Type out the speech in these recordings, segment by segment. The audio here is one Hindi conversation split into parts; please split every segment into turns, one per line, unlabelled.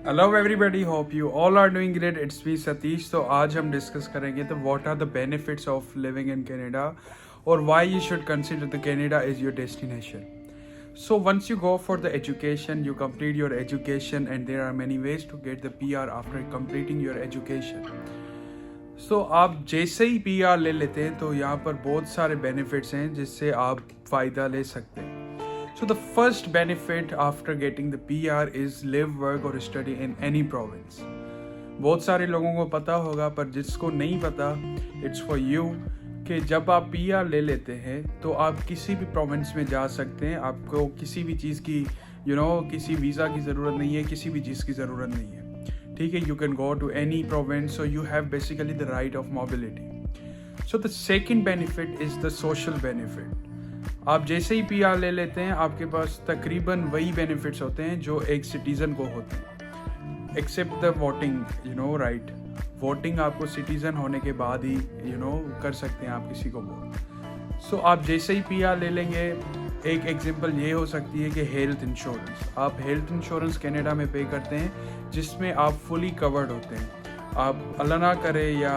Hello everybody, hope you all are doing great. It's me Satish. तो आज हम डिस्कस करेंगे तो what are the benefits of living in Canada और why you should consider the Canada is your destination. So once you go for the education, you complete your education and there are many ways to get the PR after completing your education. So आप जैसे ही PR ले लेते हैं तो यहाँ पर बहुत सारे benefits हैं जिससे आप फ़ायदा ले सकते हैं. So the first benefit after getting the PR is live, work or study in any province. बहुत सारे लोगों को पता होगा पर जिसको नहीं पता, it's for you कि जब आप PR ले लेते हैं तो आप किसी भी प्रोविंस में जा सकते हैं. आपको किसी भी चीज़ की किसी वीज़ा की ज़रूरत नहीं है, किसी भी चीज़ की ज़रूरत नहीं है. ठीक है, you can go to any province, so you have basically the right of mobility. So the second benefit is the social benefit. आप जैसे ही PR ले लेते हैं आपके पास तकरीबन वही बेनिफिट्स होते हैं जो एक सिटीज़न को होते हैं, except the voting right. Voting आपको सिटीज़न होने के बाद ही कर सकते हैं आप किसी को वोट. सो आप जैसे ही PR ले लेंगे, एक एग्जांपल ये हो सकती है कि हेल्थ इंश्योरेंस. आप हेल्थ इंश्योरेंस कनाडा में पे करते हैं जिसमें आप फुली कवर्ड होते हैं. आप अल्लाह ना करे या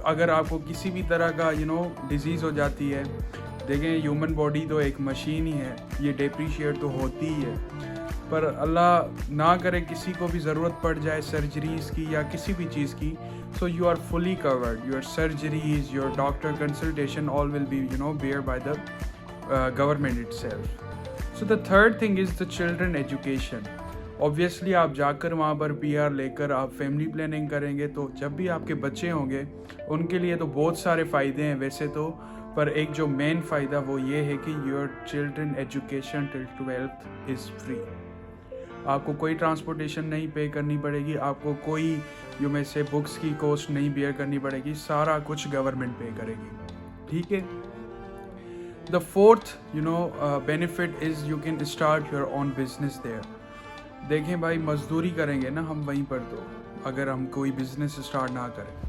अगर आपको किसी भी तरह का डिजीज़ हो जाती है, देखें ह्यूमन बॉडी तो एक मशीन ही है, ये डेप्रिशिएट तो होती ही है, पर अल्लाह ना करे किसी को भी ज़रूरत पड़ जाए सर्जरीज़ की या किसी भी चीज़ की, so you are fully covered. Your surgeries, your doctor consultation all will be bear by the government itself. So the third thing is the children education. Obviously आप जाकर वहाँ पर PR लेकर आप फैमिली प्लानिंग करेंगे तो जब भी आपके बच्चे होंगे उनके लिए तो बहुत सारे फ़ायदे हैं वैसे तो, पर एक जो मेन फ़ायदा वो ये है कि your children education till 12th is free. आपको कोई ट्रांसपोर्टेशन नहीं पे करनी पड़ेगी, आपको कोई में से बुक्स की कॉस्ट नहीं बेयर करनी पड़ेगी, सारा कुछ गवर्नमेंट पे करेगी. ठीक है. The fourth benefit is you can start your own business there. देखें भाई, मजदूरी करेंगे ना हम वहीं पर, तो अगर हम कोई बिजनेस स्टार्ट ना करें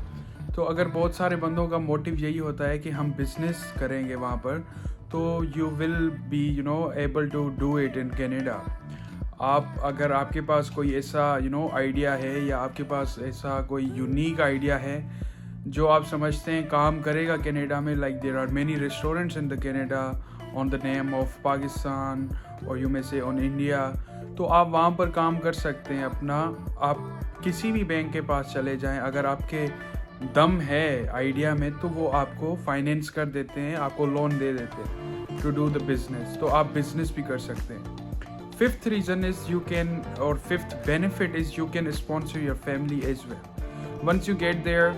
तो अगर बहुत सारे बंदों का मोटिव यही होता है कि हम बिजनेस करेंगे वहाँ पर, तो you will be able to do it in Canada. आप अगर आपके पास कोई ऐसा आइडिया है या आपके पास ऐसा कोई यूनिक आइडिया है जो आप समझते हैं काम करेगा कनाडा में, like there are many restaurants in the Canada on the name of Pakistan और यू में से ऑन इंडिया, तो आप वहाँ पर काम कर सकते हैं अपना. आप किसी भी बैंक के पास चले जाएं, अगर आपके दम है आइडिया में तो वो आपको फाइनेंस कर देते हैं, आपको लोन दे देते हैं टू डू द बिजनेस, तो आप बिजनेस भी कर सकते हैं. Fifth reason is you can, और fifth benefit is you can sponsor your family as well. Once you get there,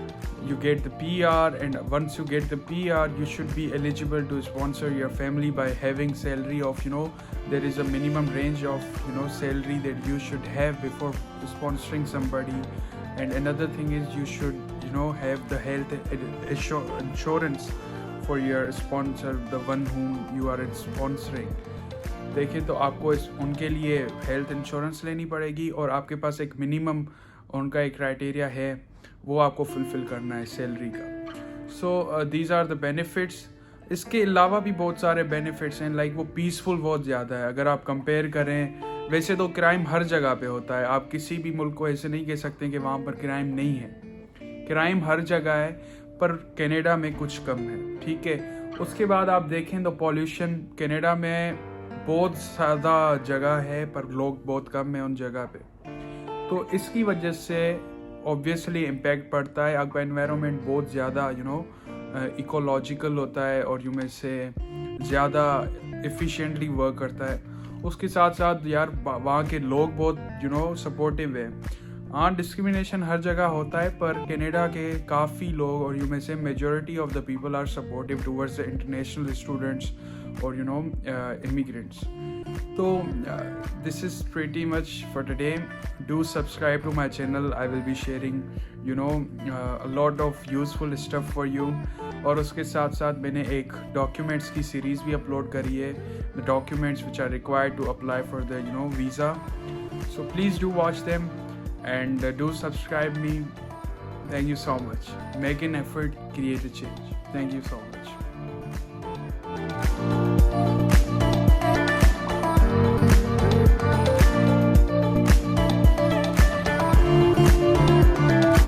you get the PR, and once you get the PR, you should be eligible to sponsor your family by having salary of there is a minimum range of salary that you should have before sponsoring somebody. And another thing is you should have the health insurance for your sponsor, the one whom you are sponsoring. देखिए, तो आपको उनके लिए हेल्थ इंश्योरेंस लेनी पड़ेगी और आपके पास एक मिनिमम उनका एक क्राइटेरिया है, वो आपको फुलफ़िल करना है सैलरी का. So these are the benefits. इसके अलावा भी बहुत सारे बेनिफिट्स हैं, लाइक वो पीसफुल बहुत ज़्यादा है. अगर आप कंपेयर करें, वैसे तो क्राइम हर जगह पे होता है, आप किसी भी मुल्क को ऐसे नहीं कह सकते कि वहाँ पर क्राइम नहीं है. क्राइम हर जगह है, पर कनाडा में कुछ कम है. ठीक है. उसके बाद आप देखें तो पॉल्यूशन कनाडा में बहुत ज़्यादा जगह है पर लोग बहुत कम हैं उन जगह पे, तो इसकी वजह से ऑब्वियसली इम्पैक्ट पड़ता है. आपका एनवायरनमेंट बहुत ज़्यादा इकोलॉजिकल होता है और में से ज़्यादा एफिशिएंटली वर्क करता है. उसके साथ साथ यार वहाँ के लोग बहुत सपोर्टिव है. हाँ, डिस्क्रिमिनेशन हर जगह होता है, पर कनाडा के काफ़ी लोग और में से majority of the people are supportive towards the international students और immigrants. So this is pretty much for today. Do subscribe to my channel. I will be sharing a lot of useful stuff for you. और उसके साथ साथ मैंने एक डॉक्यूमेंट्स की सीरीज़ भी अपलोड करी है, the documents which are required to apply for the visa. So please do watch them and do subscribe me. Thank you so much. Make an effort, create a change. Thank you so much.